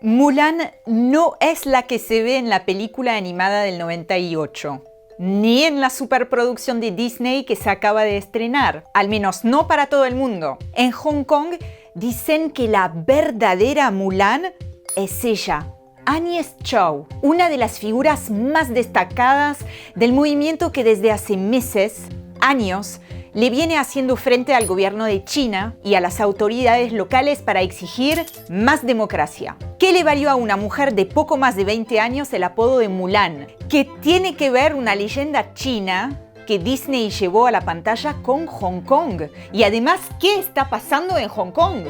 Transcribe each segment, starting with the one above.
Mulan no es la que se ve en la película animada del 98, ni en la superproducción de Disney que se acaba de estrenar, al menos no para todo el mundo. En Hong Kong dicen que la verdadera Mulan es ella, Agnes Chow, una de las figuras más destacadas del movimiento que desde hace meses, años, le viene haciendo frente al gobierno de China y a las autoridades locales para exigir más democracia. ¿Qué le valió a una mujer de poco más de 20 años el apodo de Mulan? ¿Qué tiene que ver una leyenda china que Disney llevó a la pantalla con Hong Kong? Y además, ¿qué está pasando en Hong Kong?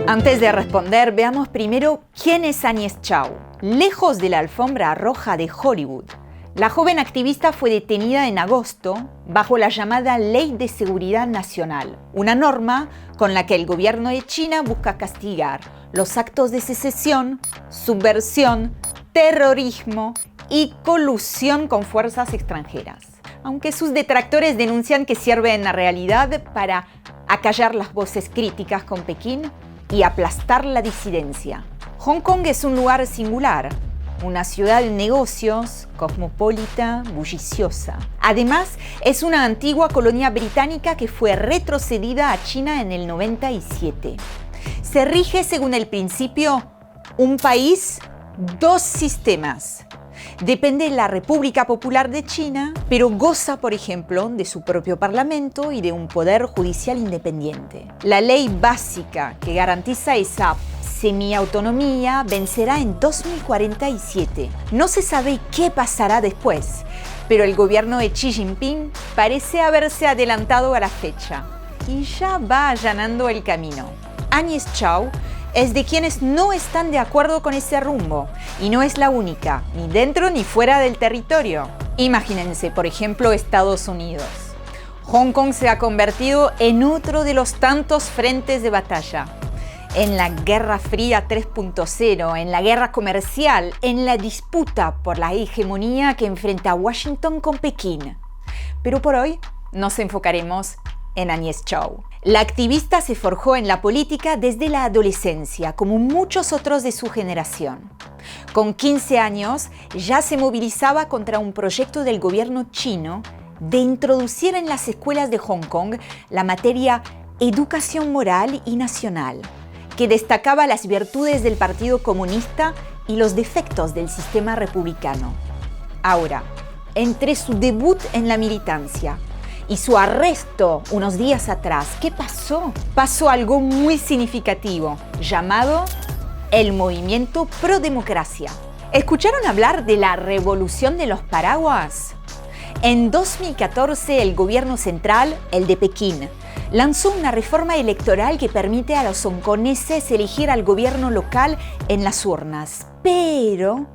Antes de responder, veamos primero quién es Agnes Chow. Lejos de la alfombra roja de Hollywood, la joven activista fue detenida en agosto bajo la llamada Ley de Seguridad Nacional, una norma con la que el gobierno de China busca castigar los actos de secesión, subversión, terrorismo y colusión con fuerzas extranjeras. Aunque sus detractores denuncian que sirve en la realidad para acallar las voces críticas con Pekín y aplastar la disidencia. Hong Kong es un lugar singular, una ciudad de negocios, cosmopolita, bulliciosa. Además, es una antigua colonia británica que fue retrocedida a China en el 97. Se rige según el principio un país, dos sistemas. Depende de la República Popular de China, pero goza, por ejemplo, de su propio parlamento y de un poder judicial independiente. La ley básica que garantiza esa semiautonomía vencerá en 2047. No se sabe qué pasará después, pero el gobierno de Xi Jinping parece haberse adelantado a la fecha y ya va allanando el camino. Agnes Chow es de quienes no están de acuerdo con ese rumbo y no es la única, ni dentro ni fuera del territorio. Imagínense, por ejemplo, Estados Unidos. Hong Kong se ha convertido en otro de los tantos frentes de batalla. En la Guerra Fría 3.0, en la guerra comercial, en la disputa por la hegemonía que enfrenta a Washington con Pekín. Pero por hoy nos enfocaremos en Agnes Chow. La activista se forjó en la política desde la adolescencia, como muchos otros de su generación. Con 15 años ya se movilizaba contra un proyecto del gobierno chino de introducir en las escuelas de Hong Kong la materia educación moral y nacional, que destacaba las virtudes del Partido Comunista y los defectos del sistema republicano. Ahora, entre su debut en la militancia y su arresto unos días atrás, ¿qué pasó? Pasó algo muy significativo, llamado el Movimiento Pro Democracia. ¿Escucharon hablar de la Revolución de los Paraguas? En 2014, el gobierno central, el de Pekín, lanzó una reforma electoral que permite a los hongkoneses elegir al gobierno local en las urnas, pero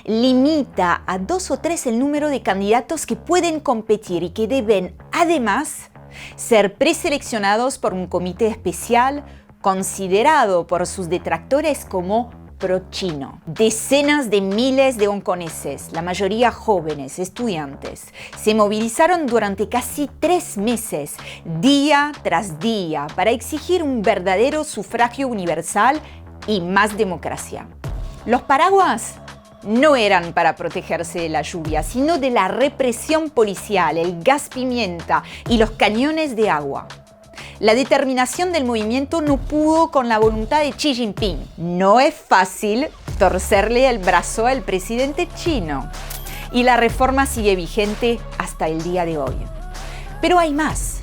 limita a 2 o 3 el número de candidatos que pueden competir y que deben, además, ser preseleccionados por un comité especial considerado por sus detractores como pro-chino. Decenas de miles de hongkoneses, la mayoría jóvenes, estudiantes, se movilizaron durante casi 3 meses, día tras día, para exigir un verdadero sufragio universal y más democracia. Los paraguas no eran para protegerse de la lluvia, sino de la represión policial, el gas pimienta y los cañones de agua. La determinación del movimiento no pudo con la voluntad de Xi Jinping. No es fácil torcerle el brazo al presidente chino. Y la reforma sigue vigente hasta el día de hoy. Pero hay más.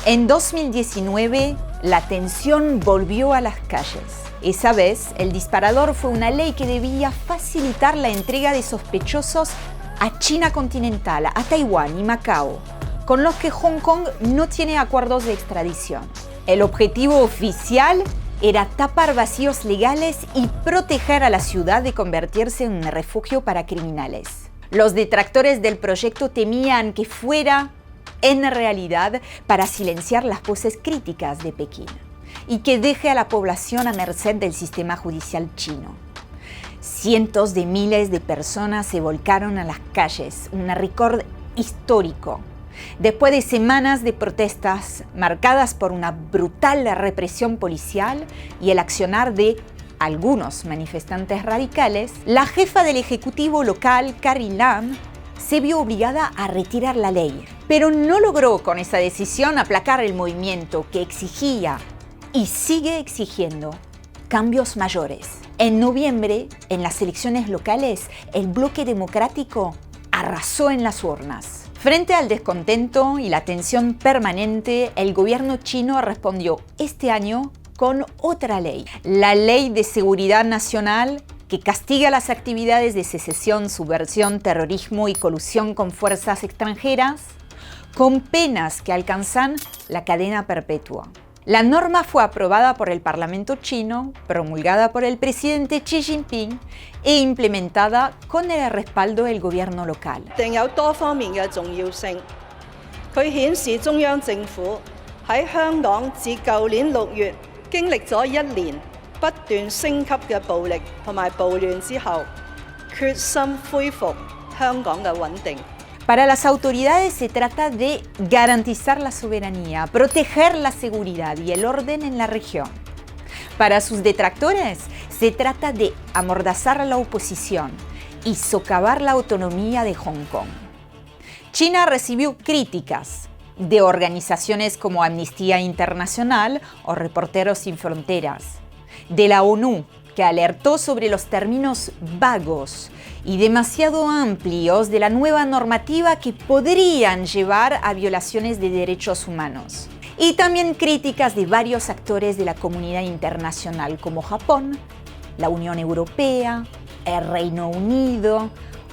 En 2019, la tensión volvió a las calles. Esa vez, el disparador fue una ley que debía facilitar la entrega de sospechosos a China continental, a Taiwán y Macao, con los que Hong Kong no tiene acuerdos de extradición. El objetivo oficial era tapar vacíos legales y proteger a la ciudad de convertirse en un refugio para criminales. Los detractores del proyecto temían que fuera, en realidad, para silenciar las voces críticas de Pekín y que deje a la población a merced del sistema judicial chino. Cientos de miles de personas se volcaron a las calles, un récord histórico. Después de semanas de protestas marcadas por una brutal represión policial y el accionar de algunos manifestantes radicales, la jefa del ejecutivo local, Carrie Lam, se vio obligada a retirar la ley, pero no logró con esa decisión aplacar el movimiento que exigía y sigue exigiendo cambios mayores. En noviembre, en las elecciones locales, el bloque democrático arrasó en las urnas. Frente al descontento y la tensión permanente, el gobierno chino respondió este año con otra ley, la Ley de Seguridad Nacional, que castiga las actividades de secesión, subversión, terrorismo y colusión con fuerzas extranjeras, con penas que alcanzan la cadena perpetua. La norma fue aprobada por el Parlamento chino, promulgada por el presidente Xi Jinping e implementada con el respaldo del gobierno local. 定有多方面嘅重要性，佢顯示中央政府喺香港自舊年6月經歷咗1年不斷升級嘅暴力同埋暴亂之後，決心恢復香港嘅穩定。 Para las autoridades se trata de garantizar la soberanía, proteger la seguridad y el orden en la región. Para sus detractores se trata de amordazar a la oposición y socavar la autonomía de Hong Kong. China recibió críticas de organizaciones como Amnistía Internacional o Reporteros Sin Fronteras, de la ONU, que alertó sobre los términos vagos y demasiado amplios de la nueva normativa que podrían llevar a violaciones de derechos humanos. Y también críticas de varios actores de la comunidad internacional como Japón, la Unión Europea, el Reino Unido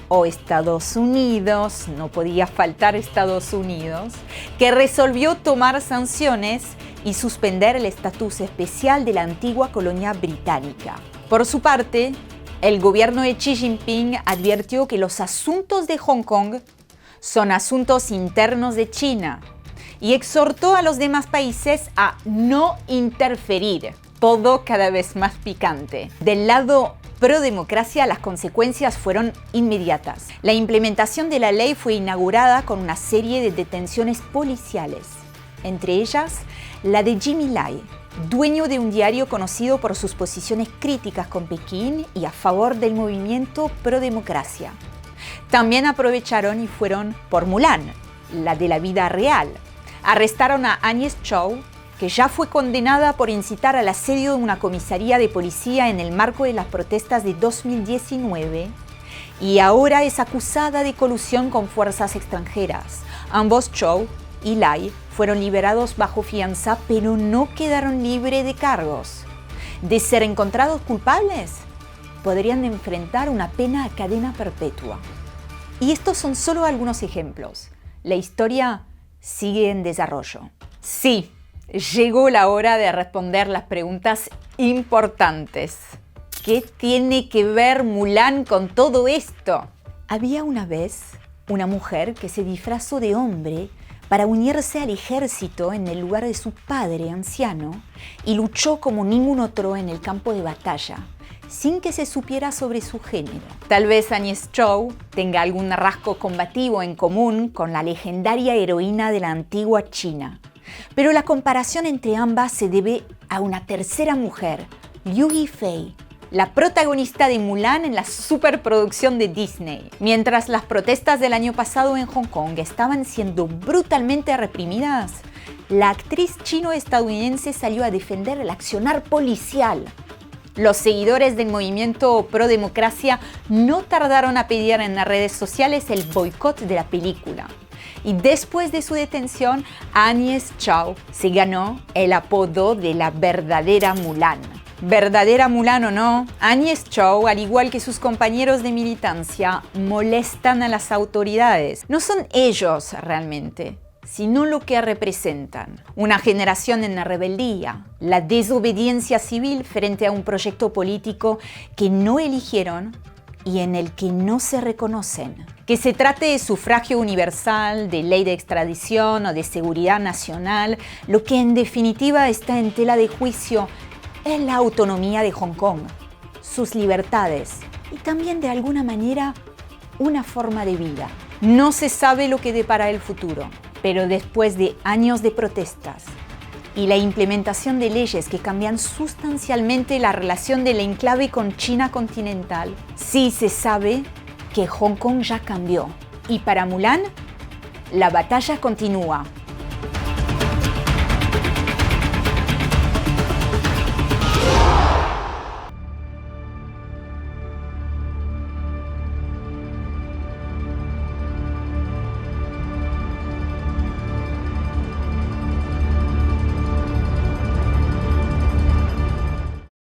o Estados Unidos, no podía faltar Estados Unidos, que resolvió tomar sanciones y suspender el estatus especial de la antigua colonia británica. Por su parte, el gobierno de Xi Jinping advirtió que los asuntos de Hong Kong son asuntos internos de China y exhortó a los demás países a no interferir. Todo cada vez más picante. Del lado pro-democracia, las consecuencias fueron inmediatas. La implementación de la ley fue inaugurada con una serie de detenciones policiales, entre ellas la de Jimmy Lai, dueño de un diario conocido por sus posiciones críticas con Pekín y a favor del movimiento pro-democracia. También aprovecharon y fueron por Mulan, la de la vida real. Arrestaron a Agnes Chow, que ya fue condenada por incitar al asedio de una comisaría de policía en el marco de las protestas de 2019 y ahora es acusada de colusión con fuerzas extranjeras. Ambos, Chow y Lai, fueron liberados bajo fianza, pero no quedaron libres de cargos. De ser encontrados culpables, podrían enfrentar una pena a cadena perpetua. Y estos son solo algunos ejemplos. La historia sigue en desarrollo. Sí, llegó la hora de responder las preguntas importantes. ¿Qué tiene que ver Mulan con todo esto? Había una vez una mujer que se disfrazó de hombre para unirse al ejército en el lugar de su padre anciano y luchó como ningún otro en el campo de batalla, sin que se supiera sobre su género. Tal vez Agnes Chow tenga algún rasgo combativo en común con la legendaria heroína de la antigua China, pero la comparación entre ambas se debe a una tercera mujer, Liu Yifei, la protagonista de Mulan en la superproducción de Disney. Mientras las protestas del año pasado en Hong Kong estaban siendo brutalmente reprimidas, la actriz chino-estadounidense salió a defender el accionar policial. Los seguidores del movimiento pro-democracia no tardaron a pedir en las redes sociales el boicot de la película. Y después de su detención, Agnes Chow se ganó el apodo de la verdadera Mulan. Verdadera Mulan o no, Agnes Chow, al igual que sus compañeros de militancia, molestan a las autoridades. No son ellos realmente, sino lo que representan. Una generación en la rebeldía, la desobediencia civil frente a un proyecto político que no eligieron y en el que no se reconocen. Que se trate de sufragio universal, de ley de extradición o de seguridad nacional, lo que en definitiva está en tela de juicio es la autonomía de Hong Kong, sus libertades y también de alguna manera una forma de vida. No se sabe lo que depara el futuro, Pero después de años de protestas y la implementación de leyes que cambian sustancialmente la relación del enclave con China continental, sí se sabe que Hong Kong ya cambió. Y para Mulan, la batalla continúa.